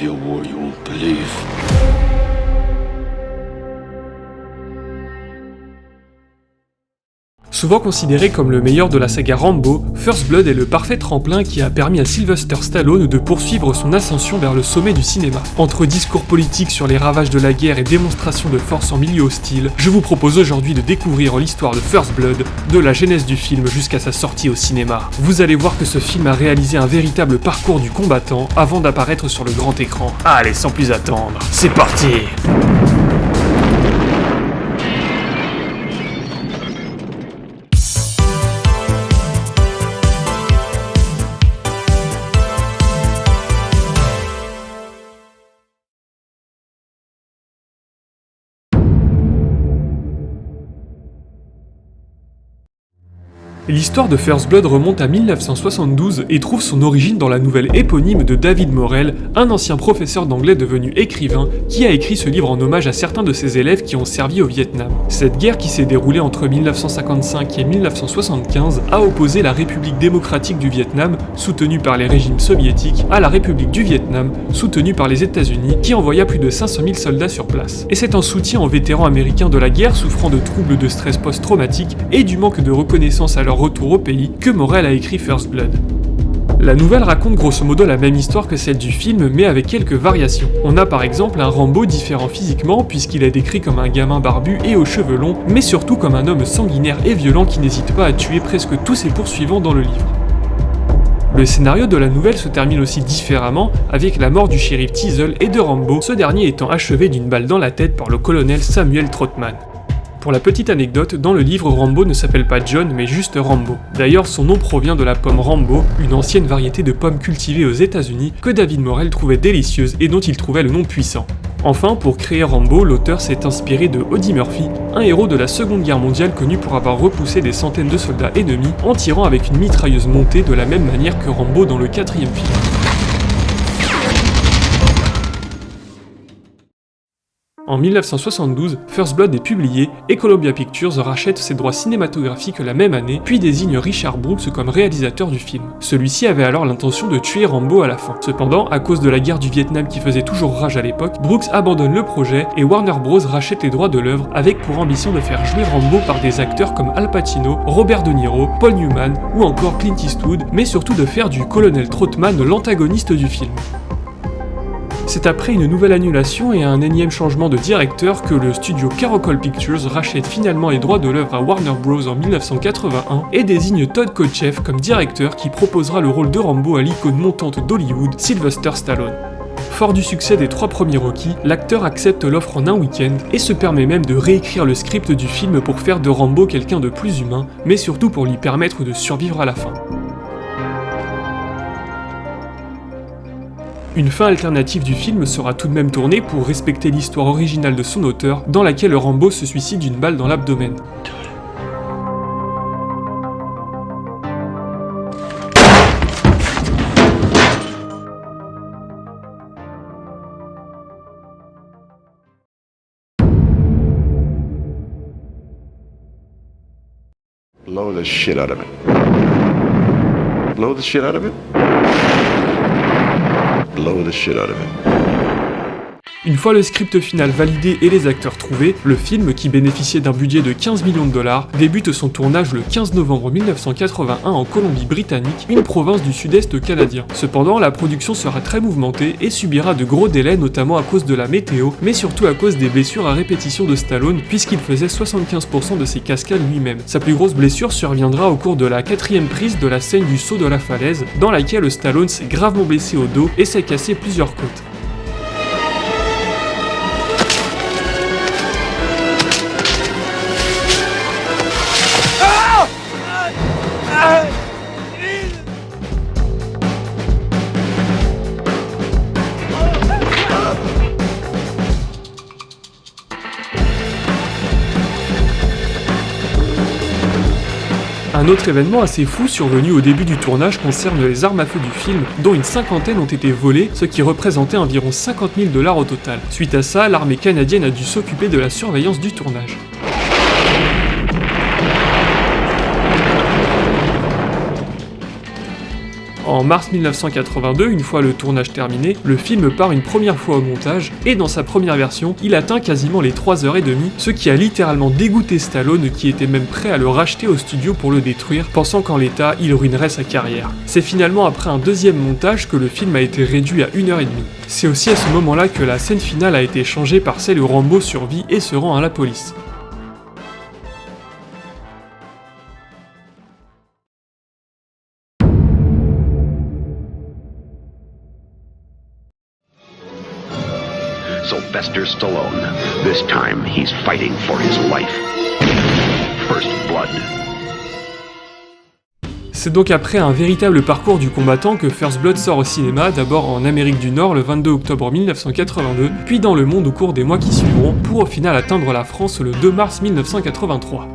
be a war you won't believe. Souvent considéré comme le meilleur de la saga Rambo, First Blood est le parfait tremplin qui a permis à Sylvester Stallone de poursuivre son ascension vers le sommet du cinéma. Entre discours politiques sur les ravages de la guerre et démonstrations de force en milieu hostile, je vous propose aujourd'hui de découvrir l'histoire de First Blood, de la genèse du film jusqu'à sa sortie au cinéma. Vous allez voir que ce film a réalisé un véritable parcours du combattant avant d'apparaître sur le grand écran. Allez, sans plus attendre, c'est parti! L'histoire de First Blood remonte à 1972 et trouve son origine dans la nouvelle éponyme de David Morrell, un ancien professeur d'anglais devenu écrivain qui a écrit ce livre en hommage à certains de ses élèves qui ont servi au Vietnam. Cette guerre qui s'est déroulée entre 1955 et 1975 a opposé la République démocratique du Vietnam, soutenue par les régimes soviétiques, à la République du Vietnam, soutenue par les États-Unis, qui envoya plus de 500 000 soldats sur place. Et c'est en soutien aux vétérans américains de la guerre souffrant de troubles de stress post-traumatique et du manque de reconnaissance à leur retour au pays que Morrell a écrit First Blood. La nouvelle raconte grosso modo la même histoire que celle du film, mais avec quelques variations. On a par exemple un Rambo différent physiquement, puisqu'il est décrit comme un gamin barbu et aux cheveux longs, mais surtout comme un homme sanguinaire et violent qui n'hésite pas à tuer presque tous ses poursuivants dans le livre. Le scénario de la nouvelle se termine aussi différemment, avec la mort du shérif Teasle et de Rambo, ce dernier étant achevé d'une balle dans la tête par le colonel Samuel Trotman. Pour la petite anecdote, dans le livre, Rambo ne s'appelle pas John, mais juste Rambo. D'ailleurs, son nom provient de la pomme Rambo, une ancienne variété de pommes cultivée aux États-Unis que David Morrell trouvait délicieuse et dont il trouvait le nom puissant. Enfin, pour créer Rambo, l'auteur s'est inspiré de Audie Murphy, un héros de la Seconde Guerre mondiale connu pour avoir repoussé des centaines de soldats ennemis en tirant avec une mitrailleuse montée de la même manière que Rambo dans le 4e film. En 1972, First Blood est publié et Columbia Pictures rachète ses droits cinématographiques la même année, puis désigne Richard Brooks comme réalisateur du film. Celui-ci avait alors l'intention de tuer Rambo à la fin. Cependant, à cause de la guerre du Vietnam qui faisait toujours rage à l'époque, Brooks abandonne le projet et Warner Bros rachète les droits de l'œuvre avec pour ambition de faire jouer Rambo par des acteurs comme Al Pacino, Robert De Niro, Paul Newman ou encore Clint Eastwood, mais surtout de faire du colonel Trotman l'antagoniste du film. C'est après une nouvelle annulation et un énième changement de directeur que le studio Caracol Pictures rachète finalement les droits de l'œuvre à Warner Bros en 1981 et désigne Todd Kotcheff comme directeur qui proposera le rôle de Rambo à l'icône montante d'Hollywood, Sylvester Stallone. Fort du succès des 3 premiers Rocky, l'acteur accepte l'offre en un week-end et se permet même de réécrire le script du film pour faire de Rambo quelqu'un de plus humain, mais surtout pour lui permettre de survivre à la fin. Une fin alternative du film sera tout de même tournée pour respecter l'histoire originale de son auteur, dans laquelle Rambo se suicide d'une balle dans l'abdomen. Blow the shit out of it. Blow the shit out of it. Blow the shit out of it. Une fois le script final validé et les acteurs trouvés, le film, qui bénéficiait d'un budget de 15 millions de dollars, débute son tournage le 15 novembre 1981 en Colombie-Britannique, une province du sud-est canadien. Cependant, la production sera très mouvementée et subira de gros délais, notamment à cause de la météo, mais surtout à cause des blessures à répétition de Stallone, puisqu'il faisait 75% de ses cascades lui-même. Sa plus grosse blessure surviendra au cours de la 4e prise de la scène du saut de la falaise, dans laquelle Stallone s'est gravement blessé au dos et s'est cassé plusieurs côtes. Un autre événement assez fou survenu au début du tournage concerne les armes à feu du film, dont une cinquantaine ont été volées, ce qui représentait environ 50 000 $ au total. Suite à ça, l'armée canadienne a dû s'occuper de la surveillance du tournage. En mars 1982, une fois le tournage terminé, le film part une première fois au montage, et dans sa première version, il atteint quasiment les 3h30, ce qui a littéralement dégoûté Stallone qui était même prêt à le racheter au studio pour le détruire, pensant qu'en l'état, il ruinerait sa carrière. C'est finalement après un deuxième montage que le film a été réduit à 1h30. C'est aussi à ce moment-là que la scène finale a été changée par celle où Rambo survit et se rend à la police. Sylvester Stallone. This time, he's fighting for his life. First blood. C'est donc après un véritable parcours du combattant que First Blood sort au cinéma, d'abord en Amérique du Nord le 22 octobre 1982, puis dans le monde au cours des mois qui suivront, pour au final atteindre la France le 2 mars 1983.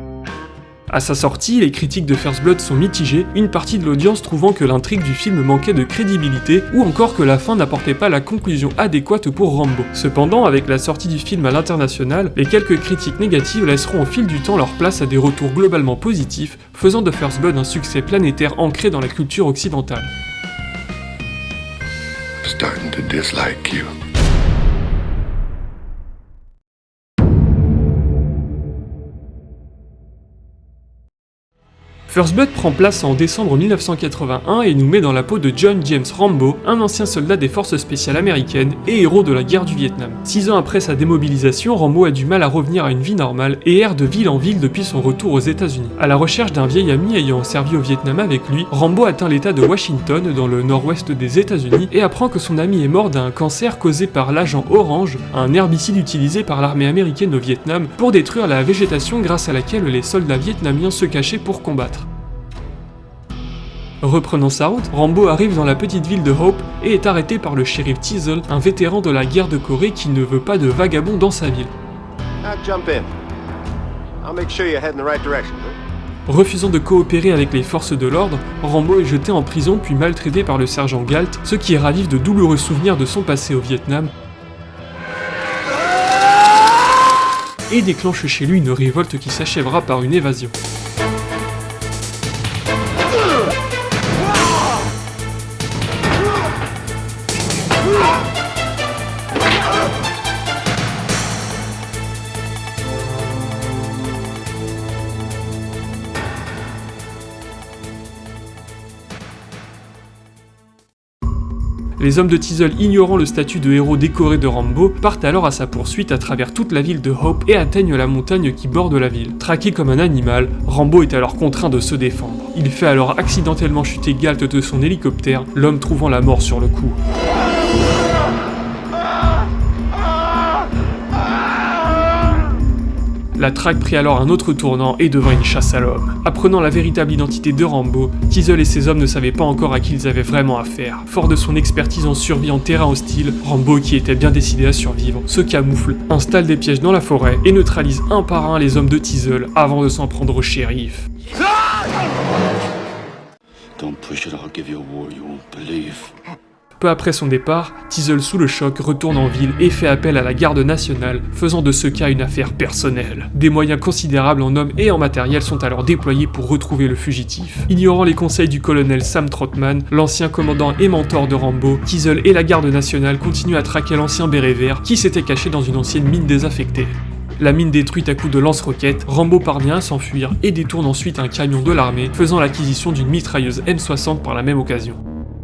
À sa sortie, les critiques de First Blood sont mitigées, une partie de l'audience trouvant que l'intrigue du film manquait de crédibilité, ou encore que la fin n'apportait pas la conclusion adéquate pour Rambo. Cependant, avec la sortie du film à l'international, les quelques critiques négatives laisseront au fil du temps leur place à des retours globalement positifs, faisant de First Blood un succès planétaire ancré dans la culture occidentale. Starting to dislike you. First Blood prend place en décembre 1981 et nous met dans la peau de John James Rambo, un ancien soldat des forces spéciales américaines et héros de la guerre du Vietnam. 6 ans après sa démobilisation, Rambo a du mal à revenir à une vie normale et erre de ville en ville depuis son retour aux États-Unis. À la recherche d'un vieil ami ayant servi au Vietnam avec lui, Rambo atteint l'état de Washington, dans le nord-ouest des États-Unis, et apprend que son ami est mort d'un cancer causé par l'agent Orange, un herbicide utilisé par l'armée américaine au Vietnam pour détruire la végétation grâce à laquelle les soldats vietnamiens se cachaient pour combattre. Reprenant sa route, Rambo arrive dans la petite ville de Hope et est arrêté par le shérif Teasle, un vétéran de la guerre de Corée qui ne veut pas de vagabonds dans sa ville. Refusant de coopérer avec les forces de l'ordre, Rambo est jeté en prison puis maltraité par le sergent Galt, ce qui ravive de douloureux souvenirs de son passé au Vietnam, et déclenche chez lui une révolte qui s'achèvera par une évasion. Les hommes de Teasle, ignorant le statut de héros décoré de Rambo, partent alors à sa poursuite à travers toute la ville de Hope et atteignent la montagne qui borde la ville. Traqué comme un animal, Rambo est alors contraint de se défendre. Il fait alors accidentellement chuter Galt de son hélicoptère, l'homme trouvant la mort sur le coup. La traque prit alors un autre tournant et devint une chasse à l'homme. Apprenant la véritable identité de Rambo, Teasle et ses hommes ne savaient pas encore à qui ils avaient vraiment affaire. Fort de son expertise en survie en terrain hostile, Rambo, qui était bien décidé à survivre, se camoufle, installe des pièges dans la forêt et neutralise un par un les hommes de Teasle avant de s'en prendre au shérif. Don't push it, I'll give you a war you won't believe. Peu après son départ, Teasle sous le choc retourne en ville et fait appel à la garde nationale, faisant de ce cas une affaire personnelle. Des moyens considérables en hommes et en matériel sont alors déployés pour retrouver le fugitif. Ignorant les conseils du colonel Sam Trotman, l'ancien commandant et mentor de Rambo, Teasle et la garde nationale continuent à traquer l'ancien béret vert qui s'était caché dans une ancienne mine désaffectée. La mine détruite à coups de lance-roquettes, Rambo parvient à s'enfuir et détourne ensuite un camion de l'armée, faisant l'acquisition d'une mitrailleuse M60 par la même occasion.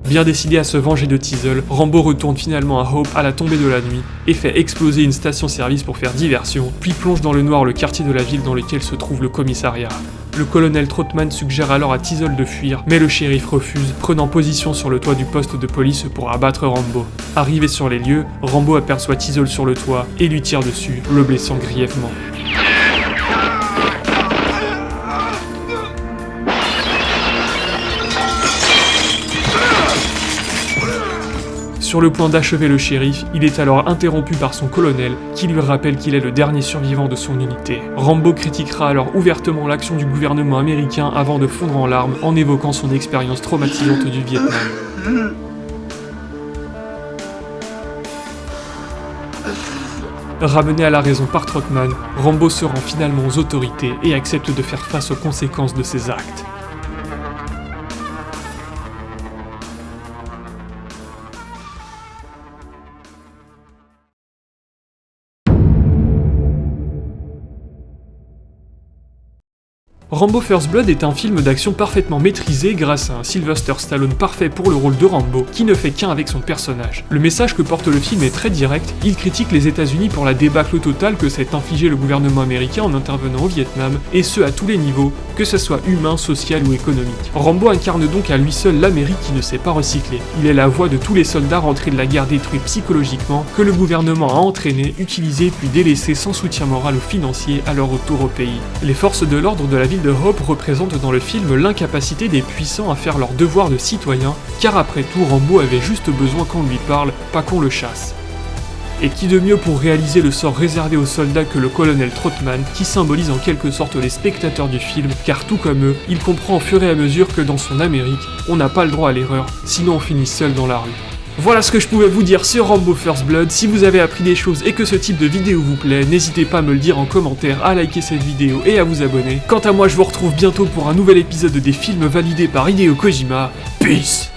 Bien décidé à se venger de Teasle, Rambo retourne finalement à Hope à la tombée de la nuit et fait exploser une station-service pour faire diversion, puis plonge dans le noir le quartier de la ville dans lequel se trouve le commissariat. Le colonel Trotman suggère alors à Teasle de fuir, mais le shérif refuse, prenant position sur le toit du poste de police pour abattre Rambo. Arrivé sur les lieux, Rambo aperçoit Teasle sur le toit et lui tire dessus, le blessant grièvement. Sur le point d'achever le shérif, il est alors interrompu par son colonel, qui lui rappelle qu'il est le dernier survivant de son unité. Rambo critiquera alors ouvertement l'action du gouvernement américain avant de fondre en larmes en évoquant son expérience traumatisante du Vietnam. Ramené à la raison par Trotman, Rambo se rend finalement aux autorités et accepte de faire face aux conséquences de ses actes. Rambo First Blood est un film d'action parfaitement maîtrisé grâce à un Sylvester Stallone parfait pour le rôle de Rambo, qui ne fait qu'un avec son personnage. Le message que porte le film est très direct, il critique les États-Unis pour la débâcle totale que s'est infligé le gouvernement américain en intervenant au Vietnam, et ce à tous les niveaux, que ce soit humain, social ou économique. Rambo incarne donc à lui seul l'Amérique qui ne s'est pas recyclée. Il est la voix de tous les soldats rentrés de la guerre détruits psychologiquement, que le gouvernement a entraînés, utilisés puis délaissés sans soutien moral ou financier à leur retour au pays. Les forces de l'ordre de la ville de Hope représentent dans le film l'incapacité des puissants à faire leur devoir de citoyen, car après tout Rambo avait juste besoin qu'on lui parle, pas qu'on le chasse. Et qui de mieux pour réaliser le sort réservé aux soldats que le colonel Trotman, qui symbolise en quelque sorte les spectateurs du film, car tout comme eux, il comprend au fur et à mesure que dans son Amérique, on n'a pas le droit à l'erreur, sinon on finit seul dans la rue. Voilà ce que je pouvais vous dire sur Rambo First Blood. Si vous avez appris des choses et que ce type de vidéo vous plaît, n'hésitez pas à me le dire en commentaire, à liker cette vidéo et à vous abonner. Quant à moi, je vous retrouve bientôt pour un nouvel épisode des films validés par Hideo Kojima. Peace!